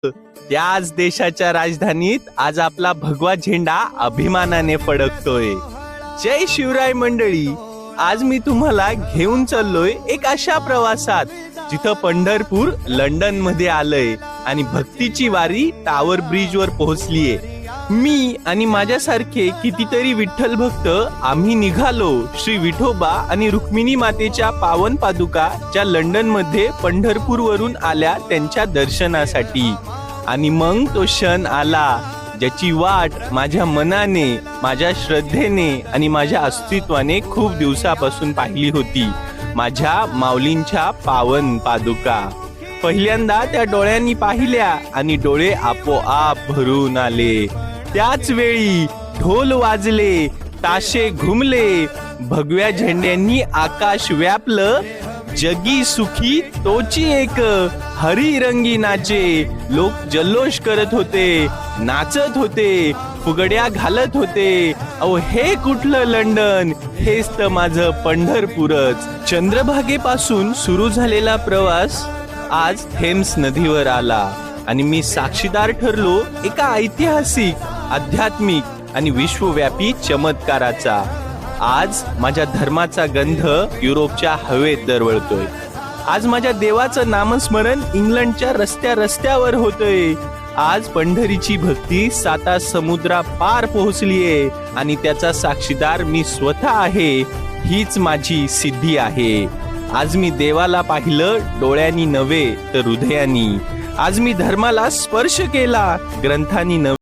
त्याच देशाच्या राजधानीत आज आपला भगवा झेंडा अभिमानाने फडकतोय. जय शिवराय मंडळी. आज मी तुम्हाला घेऊन चाललोय एक अशा प्रवासात जिथं पंढरपूर लंडन मध्ये आलंय आणि भक्तीची वारी टावर ब्रिज वर पोहोचलीये. मी आणि माझ्यासारखे कितीतरी विठ्ठल भक्त आम्ही निघालो श्री विठोबा आणि रुक्मिणी मातेच्या पावन पादुका ज्या लंडन मध्ये पंढरपूर वरून आल्या त्यांच्या दर्शनासाठी. आणि मग तो क्षण आला ज्याची वाट माझ्या मनाने, माझ्या श्रद्धेने आणि माझ्या अस्तित्वाने खूप दिवसापासून पाहिली होती. माझ्या माऊलींच्या पावन पादुका पहिल्यांदा त्या डोळ्यांनी पाहिल्या आणि डोळे आपोआप भरून आले. त्याच वेळी ढोल वाजले, ताशे घुमले, भगव्या झेंड्यांनी आकाश व्यापलं. जगी सुखी तोची एक, हरी रंगी नाचे. लोक जल्लोष करत होते, नाचत होते, फुगड्या घालत होते. अहो हे कुठलं लंडन, हेच तर माझं पंढरपूरच. चंद्रभागेपासून सुरू झालेला प्रवास आज थेम्स नदीवर आला आणि मी साक्षीदार ठरलो एका ऐतिहासिक, आध्यात्मिक आणि विश्वव्यापी चमत्काराचा. आज माझ्या धर्माचा गंध युरोपच्या हवेत दरवळतोय. आज माझ्या देवाचं नामस्मरण इंग्लंडच्या रस्त्यावर होतंय. आज पंढरीची भक्ती 7 समुद्रा पार पोहोचलीये आणि त्याचा साक्षीदार मी स्वतः आहे. हीच माझी सिद्धी आहे. आज मी देवाला पाहिलं डोळ्यांनी नव्हे तर हृदयानी. आज मी धर्माला स्पर्श केला ग्रंथांनी नव्हे